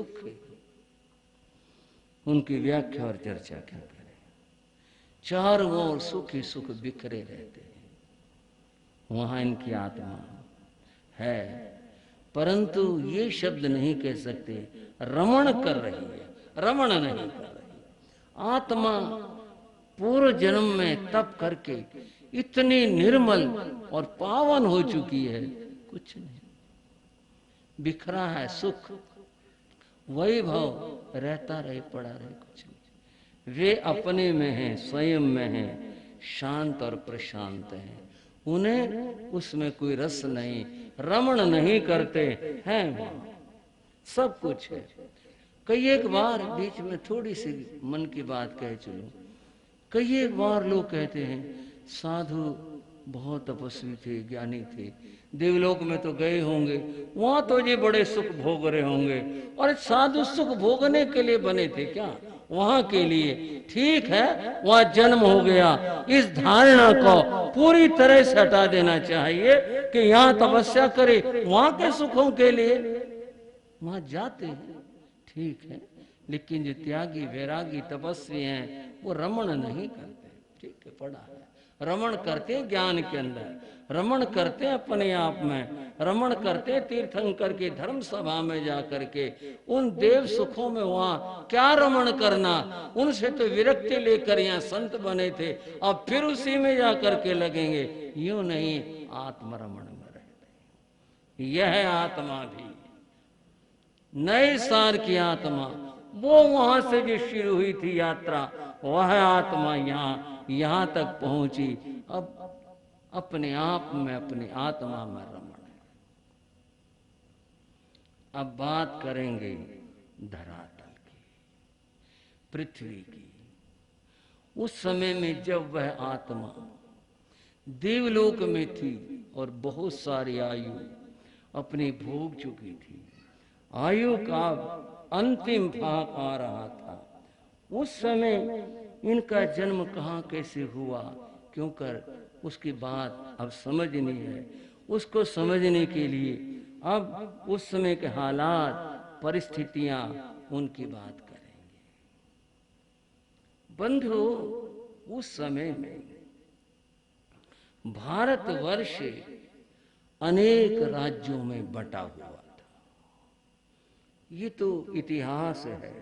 सुख है, उनकी व्याख्या और चर्चा क्या करें। चारों ओर सुख ही सुख बिखरे रहते हैं, वहां इनकी आत्मा है, परंतु ये शब्द नहीं कह सकते रमण कर रही है, रमण नहीं कर रही। आत्मा पूर्व जन्म में तप करके इतनी निर्मल और पावन हो चुकी है, कुछ नहीं, बिखरा है सुख, वैभव रहता रहे, पड़ा रहे, कुछ नहीं। वे अपने में हैं, स्वयं में हैं, शांत और प्रशांत हैं, उन्हें उसमें कोई रस नहीं, रमण नहीं करते हैं, वहां सब कुछ है। कई एक बार बीच में थोड़ी सी मन की बात कह चलो, कई एक बार लोग कहते हैं साधु बहुत तपस्वी थे, ज्ञानी थे, देवलोक में तो गए होंगे, वहां तो ये बड़े सुख भोग रहे होंगे। और साधु सुख भोगने के लिए बने थे क्या? वहां के लिए ठीक है, वहां जन्म हो गया। इस धारणा को पूरी तरह से हटा देना चाहिए कि यहाँ तपस्या करे वहां के सुखों के लिए। वहां जाते हैं ठीक है, लेकिन जो त्यागी वैरागी तपस्वी हैं वो रमण नहीं करते, ठीक है, पढ़ा है। रमण करते हैं ज्ञान के अंदर, रमण करते हैं अपने आप में, रमण करते हैं तीर्थंकर के धर्म सभा में जाकर के। उन देव सुखों में वहां क्या रमण करना, उनसे तो विरक्ति लेकर यहाँ संत बने थे, अब फिर उसी में जाकर के लगेंगे, यूं नहीं, आत्मरमण में रहते। यह आत्मा भी नए सार की आत्मा, वो वहां से जो शुरू हुई थी यात्रा, वह आत्मा यहां तक पहुंची। अब अपने आप में, अपनी आत्मा में रमण है। अब बात करेंगे धरातल की, पृथ्वी की। उस समय में जब वह आत्मा देवलोक में थी और बहुत सारी आयु अपनी भोग चुकी थी, आयु का अंतिम भाग आ रहा था, उस समय इनका जन्म कहाँ कैसे हुआ, क्यों कर, उसकी बात अब समझनी है। उसको समझने के लिए अब उस समय के हालात, परिस्थितियां, उनकी बात करेंगे। बंधु, उस समय में भारतवर्ष अनेक राज्यों में बटा हुआ था। ये तो इतिहास है,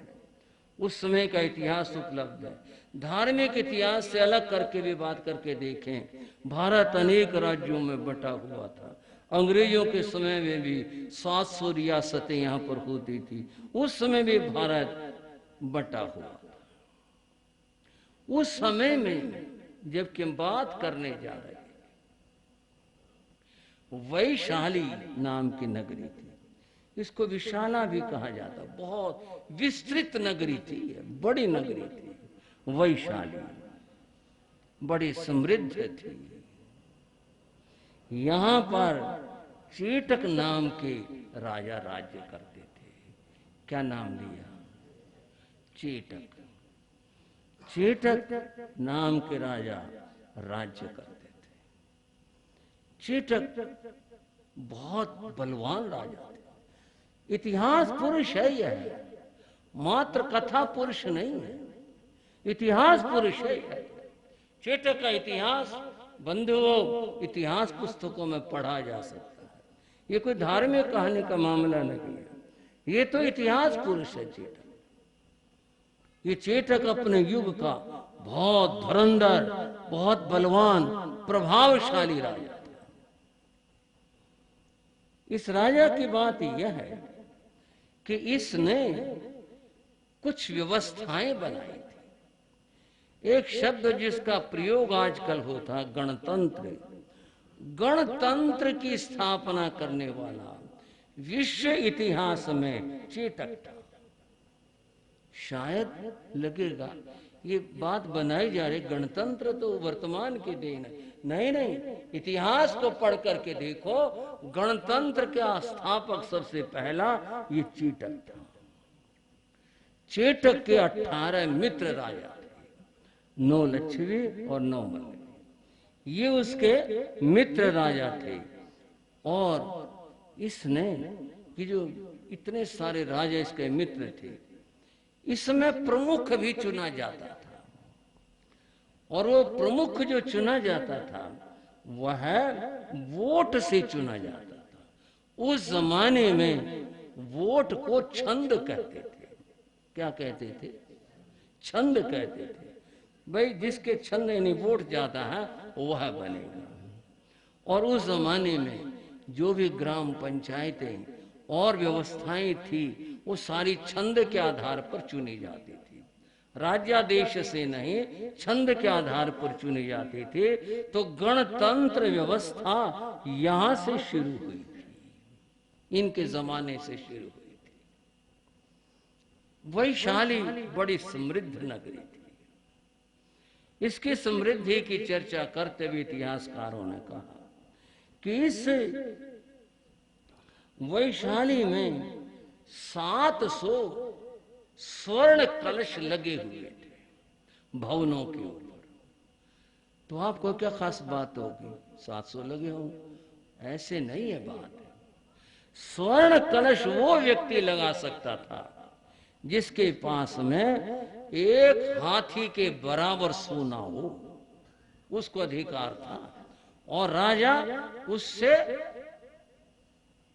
उस समय का इतिहास उपलब्ध है। धार्मिक इतिहास से अलग करके भी बात करके देखें, भारत अनेक राज्यों में बटा हुआ था। अंग्रेजों के समय में भी 700 रियासतें यहाँ पर होती थी, उस समय भी भारत बटा हुआ था। उस समय में जबकि हम बात करने जा रहे हैं, वैशाली नाम की नगरी थी, इसको विशाला भी कहा जाता, बहुत विस्तृत नगरी थी, बड़ी नगरी थी वैशाली, बड़ी समृद्ध थी। यहां पर चेटक नाम के राजा राज्य करते थे। क्या नाम लिया? चेटक। चेटक नाम के राजा राज्य करते थे। चेटक बहुत बलवान राजा थे। इतिहास पुरुष है यह, मात्र कथा पुरुष नहीं है, इतिहास पुरुष है। चेटक का इतिहास बंधुओं इतिहास पुस्तकों में पढ़ा जा सकता है। ये कोई धार्मिक कहानी का मामला नहीं है, ये तो इतिहास पुरुष है चेटक। ये चेटक अपने युग का बहुत धुरंधर, बहुत बलवान, प्रभावशाली राजा था। इस राजा की बात यह है कि इसने कुछ व्यवस्थाएं बनाई थी। एक शब्द जिसका प्रयोग आजकल होता, गणतंत्र। गणतंत्र की स्थापना करने वाला विश्व इतिहास में चेटक था। शायद लगेगा ये बात बनाई जा रही, गणतंत्र तो वर्तमान की देन है। नहीं नहीं, इतिहास को पढ़ करके देखो, गणतंत्र का स्थापक सबसे पहला ये चेटक था। चेटक के 18 मित्र राजा थे, 9 लच्छवी और 9 मल्ल। ये उसके मित्र राजा थे और इसने कि जो इतने सारे राजा इसके मित्र थे, इसमें प्रमुख भी चुना जाता था, और वो प्रमुख जो चुना जाता था वह वोट से चुना जाता था। उस जमाने में वोट को छंद कहते थे। क्या कहते थे? छंद कहते थे। भाई जिसके छंद यानी वोट जाता है वह बनेगा। और उस जमाने में जो भी ग्राम पंचायतें और व्यवस्थाएं थी वो सारी छंद के आधार पर चुनी जाती थी, राज्यादेश से नहीं, छंद के आधार पर चुनी जाती थी। तो गणतंत्र व्यवस्था यहां से शुरू हुई थी, इनके जमाने से शुरू हुई थी। वैशाली बड़ी समृद्ध नगरी थी। इसकी समृद्धि की चर्चा करते हुए इतिहासकारों ने कहा कि इस वैशाली में 700 स्वर्ण कलश लगे हुए थे भवनों के ऊपर। तो आपको क्या खास बात होगी 700 लगे होंगे? ऐसे नहीं है बात। स्वर्ण कलश वो व्यक्ति लगा सकता था जिसके पास में एक हाथी के बराबर सोना हो, उसको अधिकार था। और राजा उससे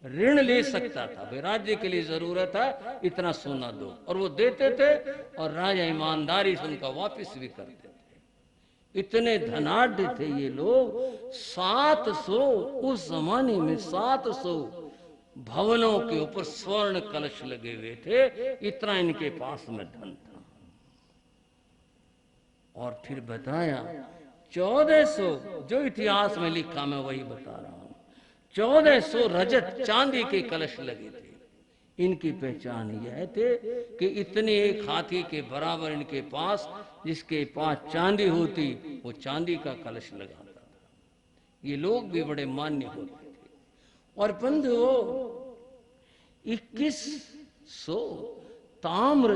ऋण ले सकता था, भाई राज्य के लिए जरूरत है इतना सोना दो, और वो देते थे और राजा ईमानदारी से उनका वापस भी करते थे। इतने धनाढ़ थे ये लोग। 700 उस जमाने में 700 भवनों के ऊपर स्वर्ण कलश लगे हुए थे, इतना इनके पास में धन था। और फिर बताया 1400, जो इतिहास में लिखा मैं वही बता रहा हूं, 1400 रजत चांदी के कलश लगे थे। इनकी पहचान यह थे कि इतने एक हाथी के बराबर इनके पास, जिसके पास चांदी होती वो चांदी का कलश लगाता था। ये लोग भी बड़े मान्य होते थे। और बंधुओं 2100 ताम्र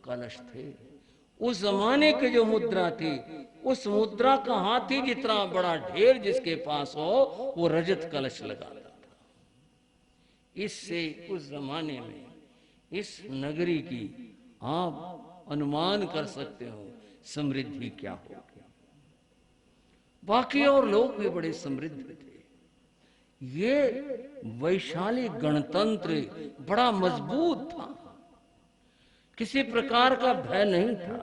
कलश थे। उस जमाने के जो मुद्रा थी, उस मुद्रा का हाथी जितना बड़ा ढेर जिसके पास हो वो रजत कलश लगाता था। इससे उस जमाने में इस नगरी की आप अनुमान कर सकते हो समृद्धि क्या होगी। बाकी और लोग भी बड़े समृद्ध थे। ये वैशाली गणतंत्र बड़ा मजबूत था, किसी प्रकार का भय नहीं था,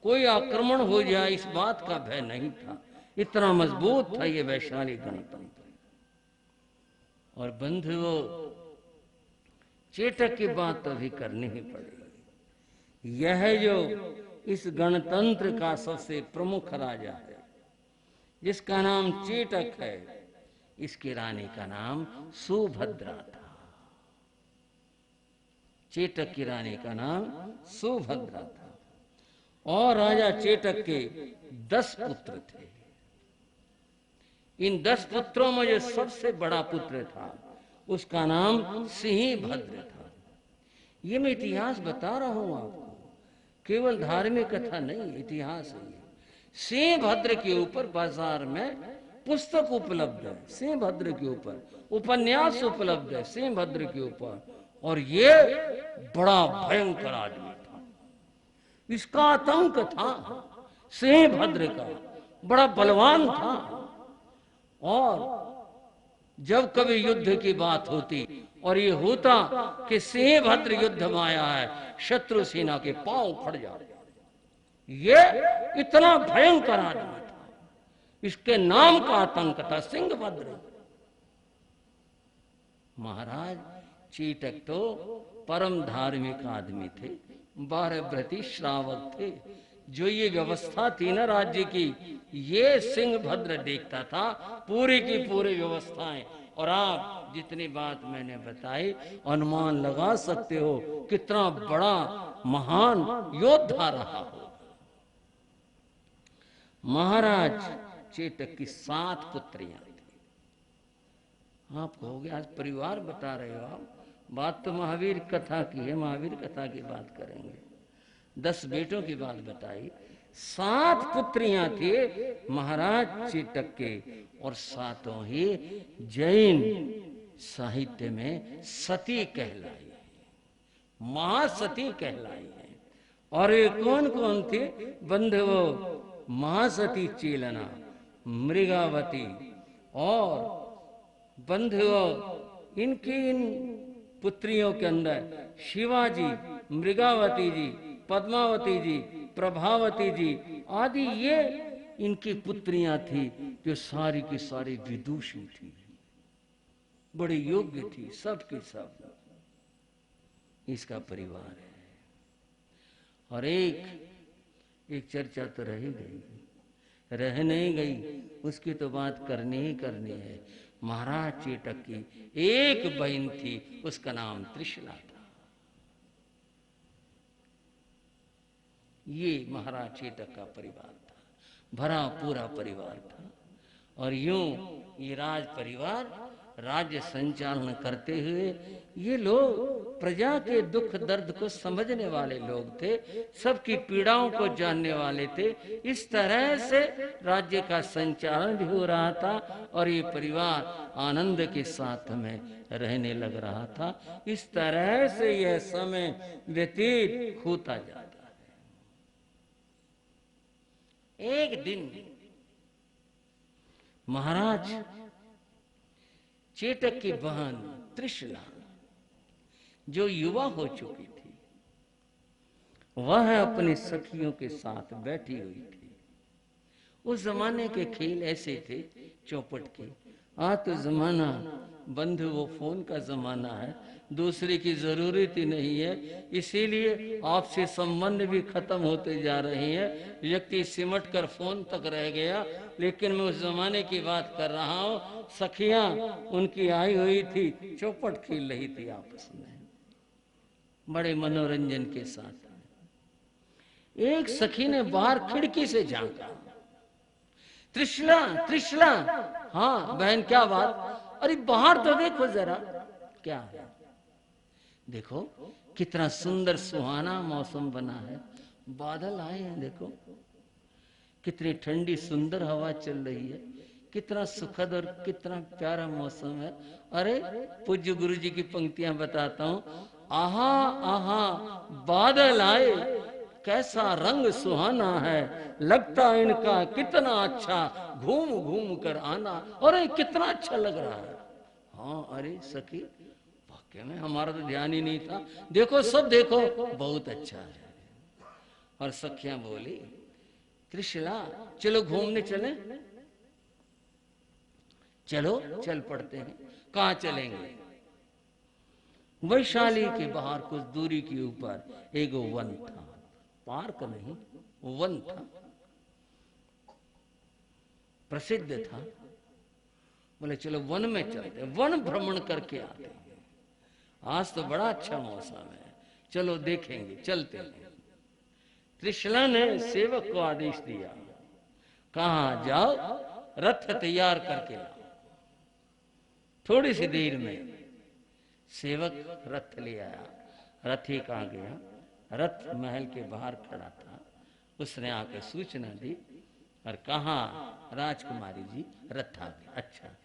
कोई आक्रमण हो जाए इस बात का भय नहीं था, इतना मजबूत था ये वैशाली गणतंत्र। और बंधुओं चेटक की बात तो भी करनी ही पड़ेगी। यह जो इस गणतंत्र का सबसे प्रमुख राजा है जिसका नाम चेटक है, इसकी रानी का नाम सुभद्रा था। चेटक की रानी का नाम सुभद्रा था। और राजा चेटक के 10 पुत्र थे। इन 10 पुत्रों में जो सबसे बड़ा पुत्र था उसका नाम सिंहभद्र था। ये मैं इतिहास बता रहा हूं आपको, केवल धार्मिक कथा नहीं, इतिहास है। सिंहभद्र के ऊपर बाजार में पुस्तक उपलब्ध है, सिंहभद्र के ऊपर उपन्यास उपलब्ध है सिंहभद्र के ऊपर। और ये बड़ा भयंकर आदमी था, इसका आतंक था सिंहभद्र का, बड़ा बलवान था। और जब कभी युद्ध की बात होती और ये होता कि सिंहभद्र युद्ध में आया है, शत्रु सेना के पांव फट जाते। ये इतना भयंकर आदमी था, इसके नाम का आतंक था सिंहभद्र। महाराज चेटक तो परम धार्मिक आदमी थे, 12 व्रती श्रावक थे। जो ये व्यवस्था थी ना राज्य की, ये सिंहभद्र देखता था पूरी की पूरी व्यवस्थाएं। और आप जितनी बात मैंने बताई अनुमान लगा सकते हो कितना बड़ा महान योद्धा रहा हो। महाराज चेटक की 7 पुत्रियां थी। आप कहोगे आज परिवार बता रहे हो आप, बात तो महावीर कथा की है, महावीर कथा की बात करेंगे। 10 बेटों की बात बताई, 7 पुत्रियां थी महाराज चेटक के, और 7 ही जैन साहित्य में सती कहलाई है, महासती कहलाई है। और ये कौन कौन थी? बंधुओ महासती चेलना, मृगावती, और बंधुओं इनकी इन पुत्रियों के अंदर शिवाजी, मृगावती जी, पद्मावती जी, प्रभावती जी आदि ये इनकी पुत्रियां थी, जो सारी की सारी विदुषी थी, बड़ी योग्य थी, सब की सब इसका परिवार है। और एक चर्चा तो रह गई, रह नहीं गई, उसकी तो बात करनी ही करनी है। महाराज चेटक की एक बहन थी, उसका नाम त्रिशला था। ये महाराज चेटक का परिवार था, भरा पूरा परिवार था। और यूं ये राज परिवार राज्य संचालन करते हुए ये लोग प्रजा के दुख दर्द को समझने वाले लोग थे, सबकी पीड़ाओं को जानने वाले थे। इस तरह से राज्य का संचालन भी हो रहा था और ये परिवार आनंद के साथ में रहने लग रहा था। इस तरह से यह समय व्यतीत होता जाता है। एक दिन महाराज चेटक की बहन त्रिशला, जो युवा हो चुकी थी, वह अपनी सखियों के साथ बैठी हुई थी। उस जमाने के खेल ऐसे थे चौपट के। आज तो जमाना बंधु वो फोन का जमाना है, दूसरे की जरूरत ही नहीं है, इसीलिए आपसे संबंध भी खत्म होते जा रहे हैं। व्यक्ति सिमट कर फोन तक रह गया। लेकिन मैं उस जमाने की बात कर रहा हूँ, सखियां उनकी आई हुई थी, चौपट खेल रही थी आपस में बड़े मनोरंजन के साथ। एक सखी ने बाहर खिड़की से झांका, त्रिशला त्रिशला। हाँ बहन क्या बात? अरे बाहर तो देखो जरा। क्या है? देखो कितना सुंदर सुहाना मौसम बना है, बादल आए हैं, देखो कितनी ठंडी सुंदर हवा चल रही है, कितना सुखद और कितना प्यारा मौसम है। अरे पूज्य गुरु जी की पंक्तियां बताता हूँ। आहा आहा बादल आए, कैसा रंग सुहाना है, लगता इनका कितना अच्छा, घूम घूम कर आना। अरे कितना अच्छा लग रहा है। हाँ अरे सखी वाकई में हमारा तो ध्यान ही नहीं था, देखो सब देखो बहुत अच्छा है। और सखियां बोली त्रिशला चलो घूमने चलें। चलो चल पड़ते हैं। कहाँ चलेंगे? वैशाली के बाहर कुछ दूरी के ऊपर एक वन था, पार्क नहीं वन था, प्रसिद्ध था। बोले चलो वन में चलते, वन भ्रमण करके आते हैं। आज तो बड़ा अच्छा मौसम है, चलो देखेंगे, चलते हैं। त्रिशला ने सेवक को आदेश दिया, कहा जाओ रथ तैयार करके लाओ। थोड़ी सी देर में सेवक रथ ले आया। रथी कहाँ गया? रथ महल के बाहर खड़ा था। उसने आकर सूचना दी और कहा राजकुमारी जी रथ आ गया। अच्छा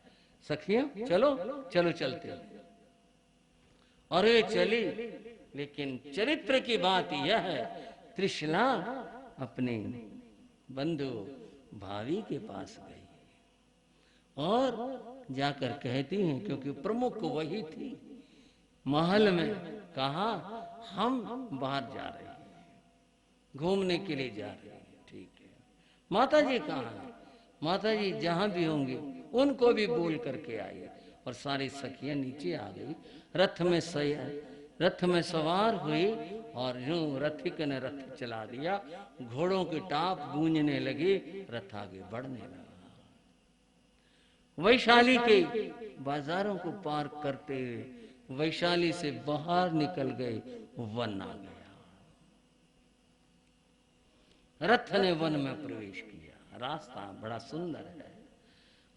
सखियों चलो चलो चलते हैं। और ये चली। लेकिन चरित्र की बात यह है, त्रिशला अपने बंधु भावी के पास गई और जाकर कहती हैं, क्योंकि प्रमुख वही थी महल में, कहा हम बाहर जा रहे हैं, घूमने के लिए जा रहे हैं। ठीक है, माता जी कहाँ हैं? माता जी जहां भी होंगे उनको भी बोल करके आई। और सारी सखियां नीचे आ गई, रथ में सवार हुई और यूं रथिक ने रथ चला दिया। घोड़ों की टाप गूंजने लगी, रथ आगे बढ़ने लगा। वैशाली के बाजारों को पार करते हुए वैशाली से बाहर निकल गए, वन आ गया। रथ ने वन में प्रवेश किया। रास्ता बड़ा सुंदर है,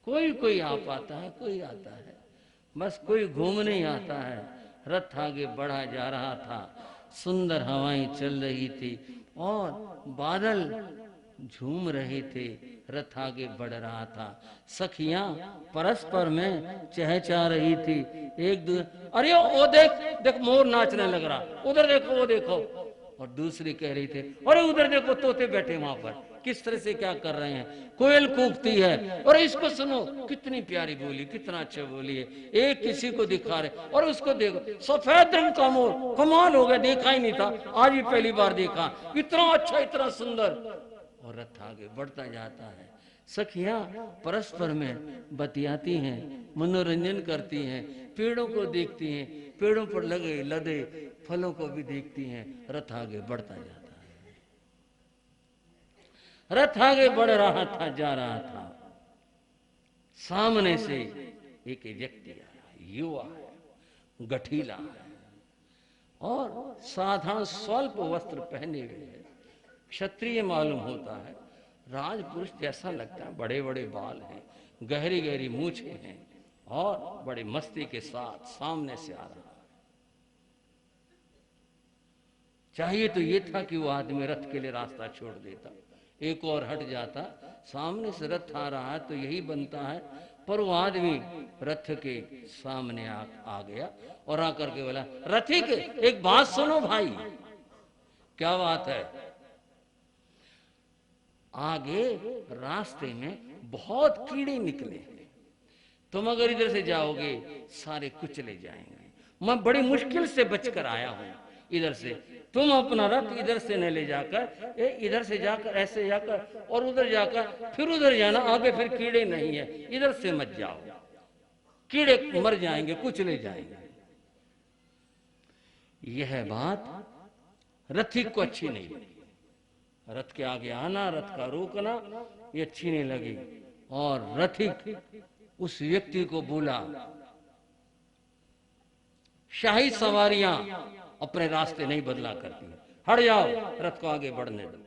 कोई कोई आ पाता है, कोई आता है, बस कोई घूमने ही आता है। रथ आगे बढ़ा जा रहा था, सुंदर हवाएं चल रही थी और बादल झूम रहे थे। रथ आगे बढ़ रहा था। सखियां परस्पर में चहचहा रही थी एक दूसरे, अरे वो देख देख मोर नाचने लग रहा, उधर देखो वो देखो। और दूसरी कह रही थी अरे उधर देखो तोते बैठे वहां पर, किस तरह से क्या कर रहे हैं, कोयल कूकती है, और इसको सुनो कितनी प्यारी बोली, कितना अच्छा बोली है। एक किसी को दिखा रहे और उसको देखो सफेद रंग का मोर, कमाल हो गया, देखा ही नहीं था, आज ही पहली बार देखा, इतना अच्छा इतना सुंदर। और रथ आगे बढ़ता जाता है। सखियां परस्पर में बतियाती हैं, मनोरंजन करती हैं, पेड़ों को देखती हैं, पेड़ों पर लगे लदे फलों को भी देखती हैं। रथ आगे बढ़ता जाता है। रथ आगे बढ़ रहा था, जा रहा था। सामने से एक व्यक्ति आया, युवा है, गठीला है और साधारण स्वल्प वस्त्र पहने हुए है, क्षत्रिय मालूम होता है, राजपुरुष जैसा लगता है, बड़े बड़े बाल हैं, गहरी गहरी मूछें हैं और बड़ी मस्ती के साथ सामने से आ रहा है। चाहिए तो ये था कि वो आदमी रथ के लिए रास्ता छोड़ देता, एक और हट जाता, सामने से रथ आ रहा है तो यही बनता है, पर वो आदमी रथ के सामने आ गया और आकर के बोला, रथिक एक बात सुनो भाई। क्या बात है? आगे रास्ते में बहुत कीड़े निकले हैं, तुम अगर इधर से जाओगे सारे कुचले जाएंगे, मैं बड़ी मुश्किल से बचकर आया हूं इधर से, तुम अपना रथ इधर से न ले जाकर इधर से जाकर ऐसे जाकर और उधर जाकर फिर उधर जाना, आगे फिर कीड़े नहीं है, इधर से मत जाओ, कीड़े मर जाएंगे, कुचले जाएंगे। यह बात रथिक को अच्छी नहीं लगी, रथ के आगे आना, रथ का रोकना ये अच्छी नहीं लगी। और रथिक उस व्यक्ति को बोला, शाही सवारियां अपने रास्ते नहीं बदला करती, हट जाओ, रथ को आगे बढ़ने दो।